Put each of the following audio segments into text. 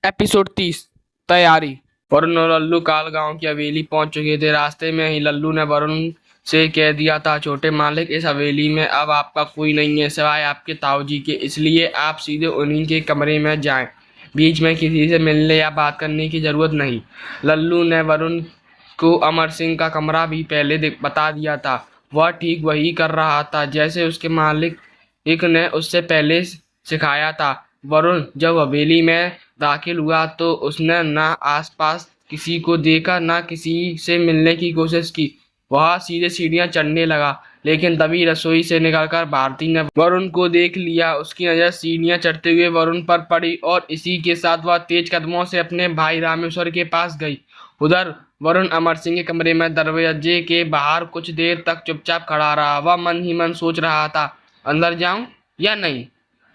Episode 30। तैयारी। वरुण और लल्लू काल गांव की हवेली पहुंच चुके थे। रास्ते में ही लल्लू ने वरुण से कह दिया था, छोटे मालिक, इस हवेली में अब आपका कोई नहीं है सिवाय आपके ताऊजी के, इसलिए आप सीधे उन्हीं के कमरे में जाएं। बीच में किसी से मिलने या बात करने की जरूरत नहीं। लल्लू ने वरुण को अमर सिंह का कमरा भी पहले बता दिया था। वह ठीक वही कर रहा था जैसे उसके मालिक एक ने उससे पहले सिखाया था। वरुण जब हवेली में दाखिल हुआ तो उसने ना आसपास किसी को देखा, ना किसी से मिलने की कोशिश की। वह सीधे सीढ़ियां चढ़ने लगा, लेकिन तभी रसोई से निकलकर भारती ने वरुण को देख लिया। उसकी नजर सीढ़ियां चढ़ते हुए वरुण पर पड़ी और इसी के साथ वह तेज कदमों से अपने भाई रामेश्वर के पास गई। उधर वरुण अमर सिंह के कमरे में दरवाजे के बाहर कुछ देर तक चुपचाप खड़ा रहा। वह मन ही मन सोच रहा था, अंदर जाऊं या नहीं।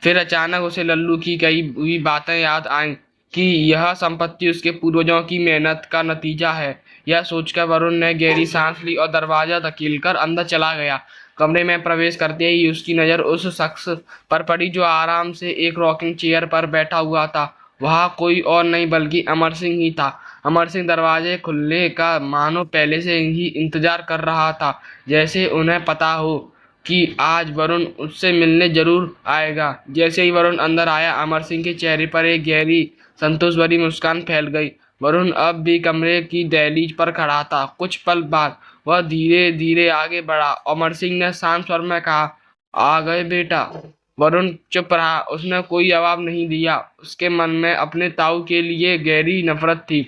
फिर अचानक उसे लल्लू की कही हुई बातें याद आईं कि यह संपत्ति उसके पूर्वजों की मेहनत का नतीजा है। यह सोचकर वरुण ने गहरी सांस ली और दरवाजा धकेलकर अंदर चला गया। कमरे में प्रवेश करते ही उसकी नजर उस शख्स पर पड़ी जो आराम से एक रॉकिंग चेयर पर बैठा हुआ था। वह कोई और नहीं बल्कि अमर सिंह ही था। अमर सिंह दरवाजे खुलने का मानो पहले से ही इंतजार कर रहा था, जैसे उन्हें पता हो कि आज वरुण उससे मिलने जरूर आएगा। जैसे ही वरुण अंदर आया, अमर सिंह के चेहरे पर एक गहरी संतोष भरी मुस्कान फैल गई। वरुण अब भी कमरे की दहलीज पर खड़ा था। कुछ पल बाद वह धीरे धीरे आगे बढ़ा। अमर सिंह ने शांत स्वर में कहा, आ गए बेटा। वरुण चुप रहा। उसने कोई जवाब नहीं दिया। उसके मन में अपने ताऊ के लिए गहरी नफरत थी,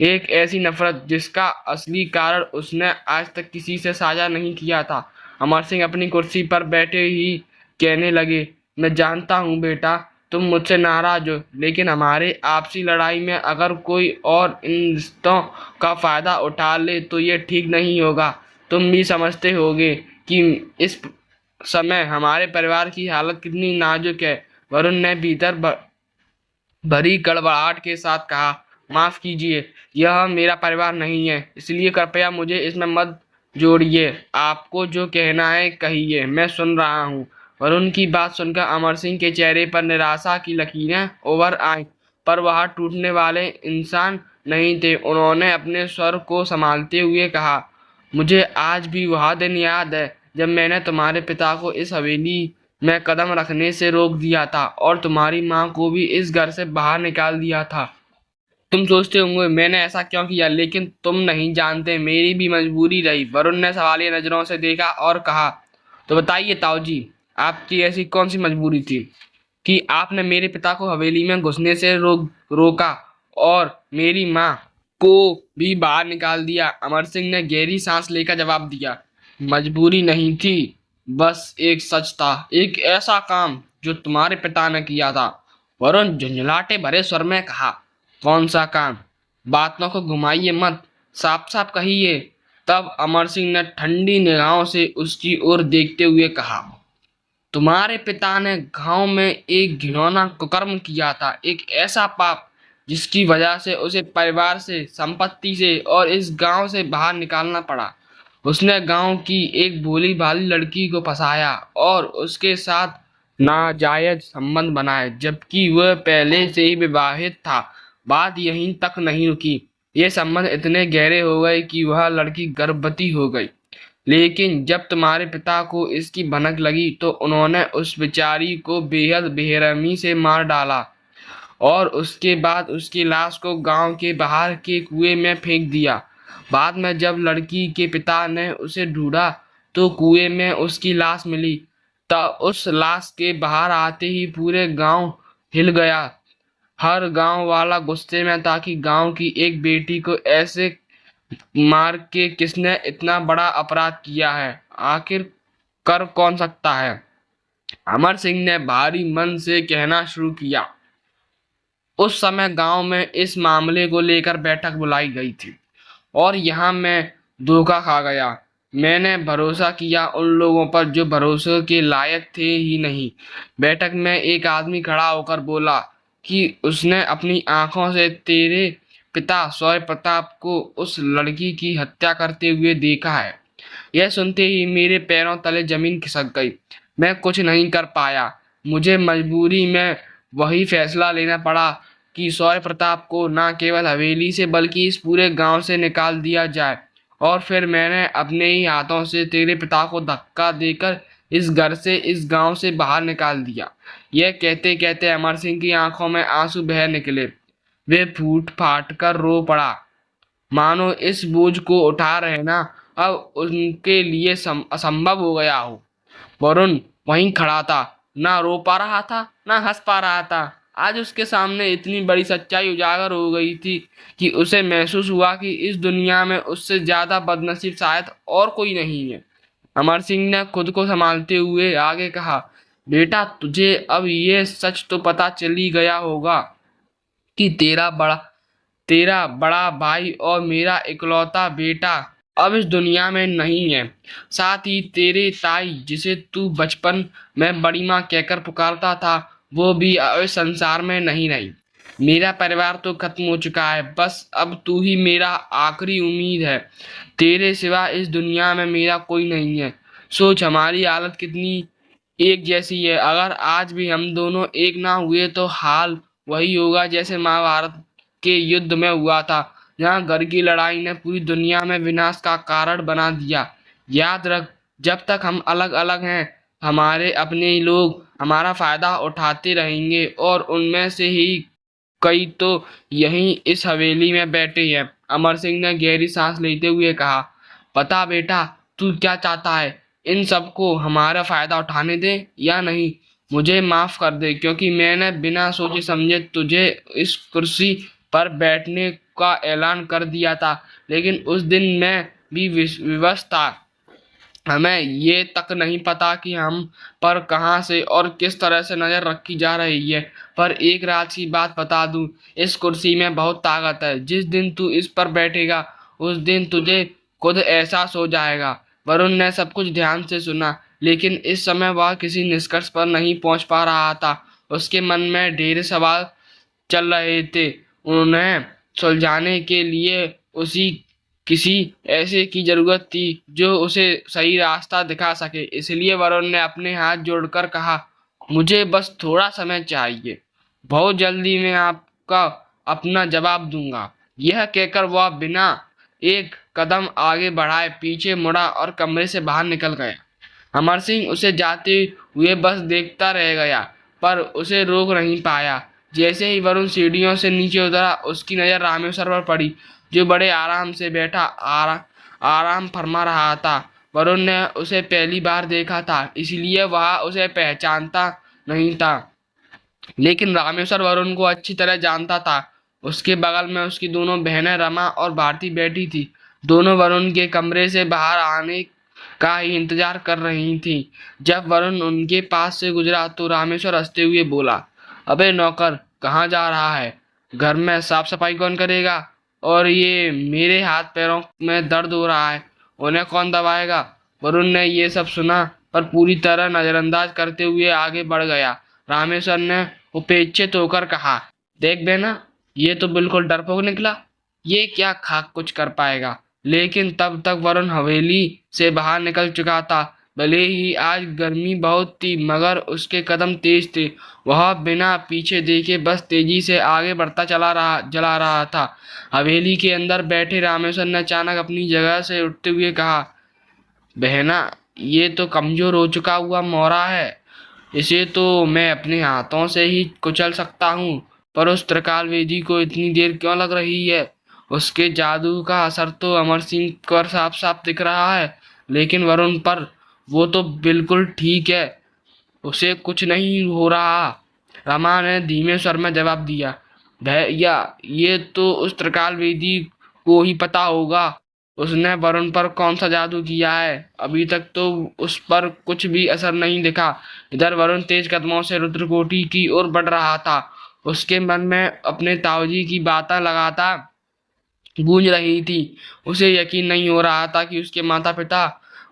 एक ऐसी नफरत जिसका असली कारण उसने आज तक किसी से साझा नहीं किया था। अमर सिंह अपनी कुर्सी पर बैठे ही कहने लगे, मैं जानता हूँ बेटा, तुम मुझसे नाराज हो, लेकिन हमारे आपसी लड़ाई में अगर कोई और इन रिश्तों का फायदा उठा ले तो ये ठीक नहीं होगा। तुम भी समझते होगे कि इस समय हमारे परिवार की हालत कितनी नाजुक है। वरुण ने भीतर भरी गड़बड़ाहट के साथ कहा, माफ कीजिए, यह मेरा परिवार नहीं है, इसलिए कृपया मुझे इसमें मत जोड़िए। आपको जो कहना है कहिए, मैं सुन रहा हूँ। वरुण की बात सुनकर अमर सिंह के चेहरे पर निराशा की लकीरें उभर आईं, पर वह टूटने वाले इंसान नहीं थे। उन्होंने अपने स्वर को संभालते हुए कहा, मुझे आज भी वह दिन याद है जब मैंने तुम्हारे पिता को इस हवेली में कदम रखने से रोक दिया था और तुम्हारी माँ को भी इस घर से बाहर निकाल दिया था। तुम सोचते होंगे मैंने ऐसा क्यों किया, लेकिन तुम नहीं जानते मेरी भी मजबूरी रही। वरुण ने सवालिया नजरों से देखा और कहा, तो बताइए ताऊ जी, आपकी ऐसी कौन सी मजबूरी थी कि आपने मेरे पिता को हवेली में घुसने से रोका और मेरी माँ को भी बाहर निकाल दिया। अमर सिंह ने गहरी सांस लेकर जवाब दिया, मजबूरी नहीं थी, बस एक सच था, एक ऐसा काम जो तुम्हारे पिता ने किया था। वरुण झुंझलाटे भरे स्वर में कहा, कौन सा काम? बातों को घुमाइए मत, साफ साफ कहिए। तब अमर सिंह ने ठंडी निगाहों से उसकी ओर देखते हुए कहा, तुम्हारे पिता ने गांव में एक घिनौना कुकर्म किया था, एक ऐसा पाप जिसकी वजह से उसे परिवार से, संपत्ति से और इस गांव से बाहर निकालना पड़ा। उसने गांव की एक भोली भाली लड़की को फंसाया और उसके साथ नाजायज संबंध बनाए, जबकि वह पहले से ही विवाहित था। बात यहीं तक नहीं रुकी, ये संबंध इतने गहरे हो गए कि वह लड़की गर्भवती हो गई। लेकिन जब तुम्हारे पिता को इसकी भनक लगी तो उन्होंने उस बेचारी को बेहद बेरहमी से मार डाला और उसके बाद उसकी लाश को गांव के बाहर के कुएं में फेंक दिया। बाद में जब लड़की के पिता ने उसे ढूंढा तो कुएं में उसकी लाश मिली। तब उस लाश के बाहर आते ही पूरे गांव हिल गया। हर गांव वाला गुस्से में था कि गांव की एक बेटी को ऐसे मार के किसने इतना बड़ा अपराध किया है, आखिर कर कौन सकता है। अमर सिंह ने भारी मन से कहना शुरू किया। उस समय गांव में इस मामले को लेकर बैठक बुलाई गई थी और यहाँ मैं धोखा खा गया। मैंने भरोसा किया उन लोगों पर जो भरोसे के लायक थे ही नहीं। बैठक में एक आदमी खड़ा होकर बोला कि उसने अपनी आंखों से तेरे पिता सौर्य प्रताप को उस लड़की की हत्या करते हुए देखा है। यह सुनते ही मेरे पैरों तले जमीन खिसक गई। मैं कुछ नहीं कर पाया। मुझे मजबूरी में वही फैसला लेना पड़ा कि शौर्य प्रताप को न केवल हवेली से बल्कि इस पूरे गांव से निकाल दिया जाए। और फिर मैंने अपने ही हाथों से तेरे पिता को धक्का देकर इस घर से, इस गांव से बाहर निकाल दिया। यह कहते कहते अमर सिंह की आंखों में आंसू बह निकले। वे फूट फाट कर रो पड़ा, मानो इस बोझ को उठा रहना अब उनके लिए असंभव हो गया हो। वरुण वहीं खड़ा था, ना रो पा रहा था ना हंस पा रहा था। आज उसके सामने इतनी बड़ी सच्चाई उजागर हो गई थी कि उसे महसूस हुआ कि इस दुनिया में उससे ज्यादा बदनसीब शायद और कोई नहीं है। अमर सिंह ने खुद को संभालते हुए आगे कहा, बेटा, तुझे अब ये सच तो पता चल ही गया होगा कि तेरा बड़ा भाई और मेरा इकलौता बेटा अब इस दुनिया में नहीं है। साथ ही तेरे ताई, जिसे तू बचपन में बड़ी माँ कहकर पुकारता था, वो भी अब इस संसार में नहीं रही। मेरा परिवार तो खत्म हो चुका है, बस अब तू ही मेरा आखिरी उम्मीद है। तेरे सिवा इस दुनिया में मेरा कोई नहीं है। सोच हमारी हालत कितनी एक जैसी है। अगर आज भी हम दोनों एक ना हुए तो हाल वही होगा जैसे महाभारत के युद्ध में हुआ था, जहाँ घर की लड़ाई ने पूरी दुनिया में विनाश का कारण बना दिया। याद रख, जब तक हम अलग अलग हैं, हमारे अपने ही लोग हमारा फायदा उठाते रहेंगे और उनमें से ही कई तो यहीं इस हवेली में बैठे हैं। अमर सिंह ने गहरी सांस लेते हुए कहा, पता बेटा, तू क्या चाहता है? इन सबको हमारा फायदा उठाने दे या नहीं? मुझे माफ कर दे, क्योंकि मैंने बिना सोचे समझे तुझे इस कुर्सी पर बैठने का ऐलान कर दिया था। लेकिन उस दिन मैं भी विवश था। हमें ये तक नहीं पता कि हम पर कहां से और किस तरह से नजर रखी जा रही है। पर एक राज की बात बता दूं, इस कुर्सी में बहुत ताकत है। जिस दिन तू इस पर बैठेगा उस दिन तुझे खुद एहसास हो जाएगा। वरुण ने सब कुछ ध्यान से सुना, लेकिन इस समय वह किसी निष्कर्ष पर नहीं पहुंच पा रहा था। उसके मन में ढेर सवाल चल रहे थे। उन्हें सुलझाने के लिए उसी किसी ऐसे की जरूरत थी जो उसे सही रास्ता दिखा सके। इसलिए वरुण ने अपने हाथ जोड़कर कहा, मुझे बस थोड़ा समय चाहिए, बहुत जल्दी मैं आपका अपना जवाब दूंगा। यह कहकर वह बिना एक कदम आगे बढ़ाए पीछे मुड़ा और कमरे से बाहर निकल गया। अमर सिंह उसे जाते हुए बस देखता रह गया, पर उसे रोक नहीं पाया। जैसे ही वरुण सीढ़ियों से नीचे उतरा, उसकी नजर रामेश्वर पर पड़ी, जो बड़े आराम से बैठा आराम फरमा रहा था। वरुण ने उसे पहली बार देखा था, इसलिए वह उसे पहचानता नहीं था, लेकिन रामेश्वर वरुण को अच्छी तरह जानता था। उसके बगल में उसकी दोनों बहनें रमा और भारती बैठी थी। दोनों वरुण के कमरे से बाहर आने का ही इंतजार कर रही थी। जब वरुण उनके पास से गुजरा तो रामेश्वर हंसते हुए बोला, अबे नौकर, कहाँ जा रहा है? घर में साफ सफाई कौन करेगा? और ये मेरे हाथ पैरों में दर्द हो रहा है, उन्हें कौन दबाएगा? वरुण ने ये सब सुना, पर पूरी तरह नजरअंदाज करते हुए आगे बढ़ गया। रामेश्वर ने उपेक्षित होकर कहा, देख बेना, ये तो बिल्कुल डरपोक निकला, ये क्या खाक कुछ कर पाएगा? लेकिन तब तक वरुण हवेली से बाहर निकल चुका था। भले ही आज गर्मी बहुत थी, मगर उसके कदम तेज थे। वह बिना पीछे देखे बस तेजी से आगे बढ़ता चला रहा था। हवेली के अंदर बैठे रामेश्वर ने अचानक अपनी जगह से उठते हुए कहा, बहना, ये तो कमजोर हो चुका हुआ मोहरा है, इसे तो मैं अपने हाथों से ही कुचल सकता हूँ। पर उस त्रिकाल वेदी को इतनी देर क्यों लग रही है? उसके जादू का असर तो अमर सिंह पर साफ साफ दिख रहा है, लेकिन वरुण पर वो तो बिल्कुल ठीक है, उसे कुछ नहीं हो रहा। रमा ने धीमे स्वर में जवाब दिया, भैया, ये तो उस त्रिकाल वेदी को ही पता होगा, उसने वरुण पर कौन सा जादू किया है। अभी तक तो उस पर कुछ भी असर नहीं दिखा। इधर वरुण तेज कदमों से रुद्रकोटि की ओर बढ़ रहा था। उसके मन में अपने ताऊजी की बातें लगातार गूंज रही थी। उसे यकीन नहीं हो रहा था कि उसके माता पिता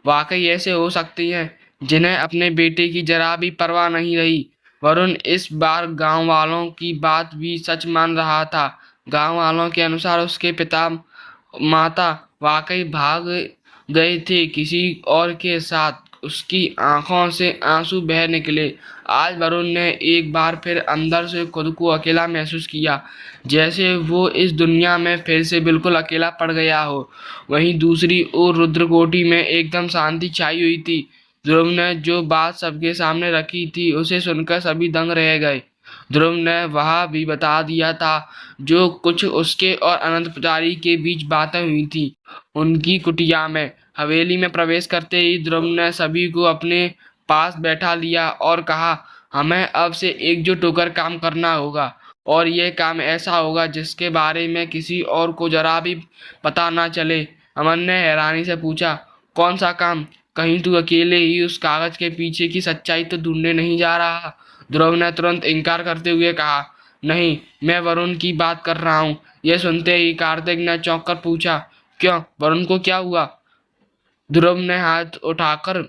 वाकई ऐसे हो सकते हैं, जिन्हें अपने बेटे की जरा भी परवाह नहीं रही। वरुण इस बार गांव वालों की बात भी सच मान रहा था। गांव वालों के अनुसार उसके पिता माता वाकई भाग गए थे किसी और के साथ। उसकी आंखों से आंसू बह निकले। आज वरुण ने एक बार फिर अंदर से खुद को अकेला महसूस किया, जैसे वो इस दुनिया में फिर से बिल्कुल अकेला पड़ गया हो। वहीं दूसरी ओर रुद्रकोटि में एकदम शांति छाई हुई थी। ध्रुव ने जो बात सबके सामने रखी थी उसे सुनकर सभी दंग रह गए। ध्रुव ने वह भी बता दिया था जो कुछ उसके और अनंत पुजारी के बीच बातें हुई थी उनकी कुटिया में। हवेली में प्रवेश करते ही ध्रुव ने सभी को अपने पास बैठा लिया और कहा, हमें अब से एकजुट होकर काम करना होगा और यह काम ऐसा होगा जिसके बारे में किसी और को जरा भी पता ना चले। अमन ने हैरानी से पूछा, कौन सा काम? कहीं तू अकेले ही उस कागज के पीछे की सच्चाई तो ढूंढने नहीं जा रहा? ध्रुव ने तुरंत इनकार करते हुए कहा, नहीं, मैं वरुण की बात कर रहा हूँ। यह सुनते ही कार्तिक ने चौंक कर पूछा, क्यों, वरुण को क्या हुआ? ध्रुव ने हाथ उठाकर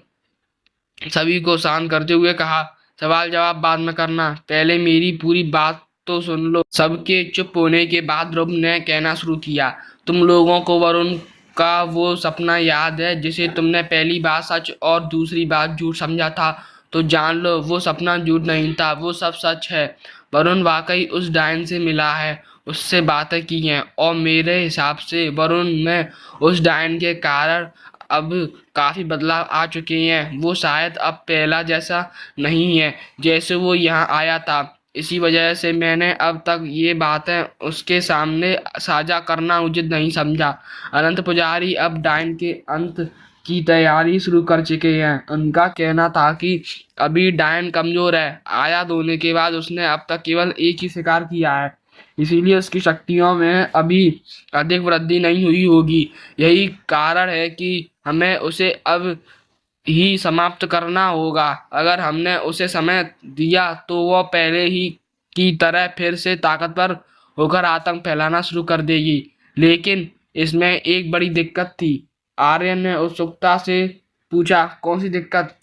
सभी को शांत करते हुए कहा, सवाल जवाब बाद में करना, पहले मेरी पूरी बात तो सुन लो। सबके चुप होने के बाद ध्रुव ने कहना शुरू किया, तुम लोगों को वरुण का वो सपना याद है जिसे तुमने पहली बार सच और दूसरी बार झूठ समझा था? तो जान लो वो सपना झूठ नहीं था, वो सब सच है। वरुण वाकई उस डायन से मिला है, उससे बातें की हैं और मेरे हिसाब से वरुण में उस डायन के कारण अब काफी बदलाव आ चुके हैं। वो शायद अब पहला जैसा नहीं है जैसे वो यहाँ आया था। इसी वजह से मैंने अब तक ये बातें उसके सामने साझा करना उचित नहीं समझा। अनंत पुजारी अब डायन के अंत की तैयारी शुरू कर चुके हैं। उनका कहना था कि अभी डायन कमजोर है, आयात होने के बाद उसने अब तक केवल एक ही शिकार किया है, इसीलिए उसकी शक्तियों में अभी अधिक वृद्धि नहीं हुई होगी। यही कारण है कि हमें उसे अब ही समाप्त करना होगा। अगर हमने उसे समय दिया तो वह पहले ही की तरह फिर से ताकतवर होकर आतंक फैलाना शुरू कर देगी। लेकिन इसमें एक बड़ी दिक्कत थी। आर्यन ने उत्सुकता से पूछा, कौन सी दिक्कत?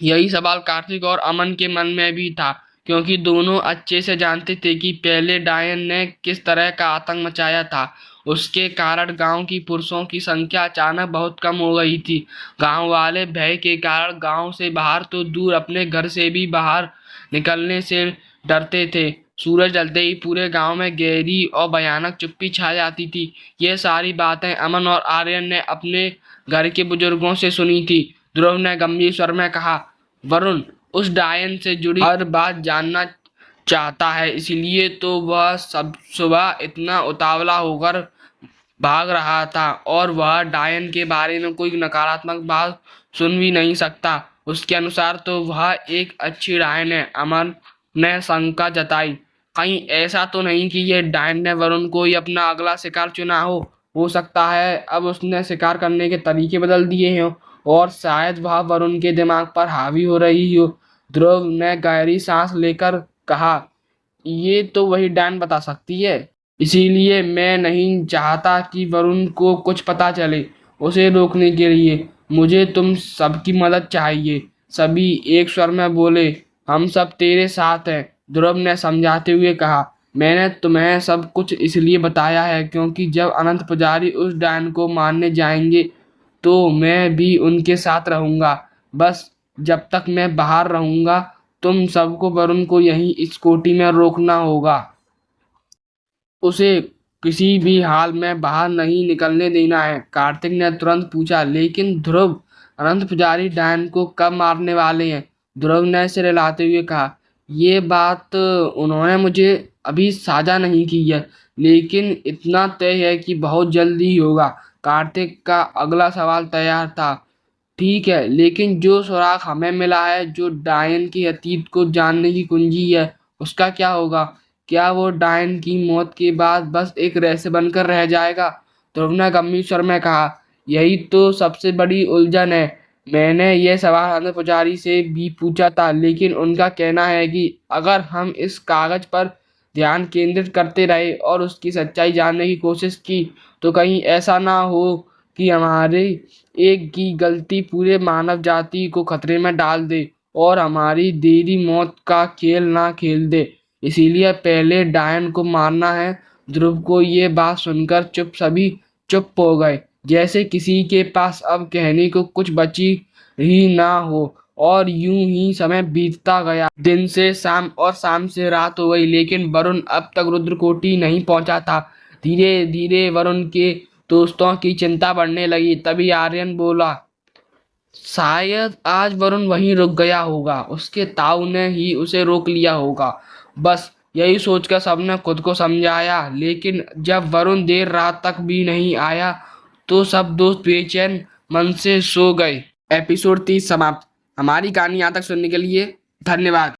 यही सवाल कार्तिक और अमन के मन में भी था, क्योंकि दोनों अच्छे से जानते थे कि पहले डायन ने किस तरह का आतंक मचाया था। उसके कारण गांव की पुरुषों की संख्या अचानक बहुत कम हो गई थी। गांव वाले भय के कारण गांव से बाहर तो दूर अपने घर से भी बाहर निकलने से डरते थे। सूरज ढलते ही पूरे गांव में गहरी और भयानक चुप्पी छा जाती थी। ये सारी बातें अमन और आर्यन ने अपने घर के बुजुर्गों से सुनी थी। ध्रुव ने गंभीर स्वर में कहा, वरुण उस डायन से जुड़ी हर बात जानना चाहता है, इसलिए तो वह सब सुबह इतना उतावला होकर भाग रहा था और वह डायन के बारे में कोई नकारात्मक बात सुन भी नहीं सकता। उसके अनुसार तो वह एक अच्छी डायन है। अमन ने शंका जताई, कहीं ऐसा तो नहीं कि ये डायन ने वरुण को ही अपना अगला शिकार चुना हो सकता है अब उसने शिकार करने के तरीके बदल दिए हों और शायद वह वरुण के दिमाग पर हावी हो रही हो। ध्रुव ने गहरी सांस लेकर कहा, ये तो वही डायन बता सकती है, इसीलिए मैं नहीं चाहता कि वरुण को कुछ पता चले। उसे रोकने के लिए मुझे तुम सबकी मदद चाहिए। सभी एक स्वर में बोले, हम सब तेरे साथ हैं। ध्रुव ने समझाते हुए कहा, मैंने तुम्हें सब कुछ इसलिए बताया है क्योंकि जब अनंत पुजारी उस डायन को मारने जाएंगे तो मैं भी उनके साथ रहूंगा। बस जब तक मैं बाहर रहूंगा तुम सबको वरुण को यहीं इस कोठी में रोकना होगा। उसे किसी भी हाल में बाहर नहीं निकलने देना है। कार्तिक ने तुरंत पूछा, लेकिन ध्रुव, अनंत पुजारी डायन को कब मारने वाले हैं? ध्रुव ने सिर हिलाते हुए कहा, ये बात उन्होंने मुझे अभी साझा नहीं की है, लेकिन इतना तय है कि बहुत जल्दी ही होगा। कार्तिक का अगला सवाल तैयार था, ठीक है, लेकिन जो सुराग हमें मिला है, जो डायन के अतीत को जानने की कुंजी है, उसका क्या होगा? क्या वो डायन की मौत के बाद बस एक रहस्य बनकर रह जाएगा? ध्रुव ने गंभीर स्वर में कहा, यही तो सबसे बड़ी उलझन है। मैंने यह सवाल अनंत पुजारी से भी पूछा था, लेकिन उनका कहना है कि अगर हम इस कागज पर ध्यान केंद्रित करते रहे और उसकी सच्चाई जानने की कोशिश की तो कहीं ऐसा ना हो कि हमारे एक की गलती पूरे मानव जाति को खतरे में डाल दे और हमारी देरी मौत का खेल ना खेल दे। इसीलिए पहले डायन को मारना है। ध्रुव को ये बात सुनकर सभी चुप हो गए, जैसे किसी के पास अब कहने को कुछ बची ही ना हो। और यूं ही समय बीतता गया। दिन से शाम और शाम से रात हो गई, लेकिन वरुण अब तक रुद्रकोटि नहीं पहुंचा था। धीरे धीरे वरुण के दोस्तों की चिंता बढ़ने लगी। तभी आर्यन बोला, शायद आज वरुण वहीं रुक गया होगा, उसके ताऊ ने ही उसे रोक लिया होगा। बस यही सोचकर सबने खुद को समझाया। लेकिन जब वरुण देर रात तक भी नहीं आया तो सब दोस्त बेचैन मन से सो गए। एपिसोड 30 समाप्त। हमारी कहानी यहाँ तक सुनने के लिए धन्यवाद।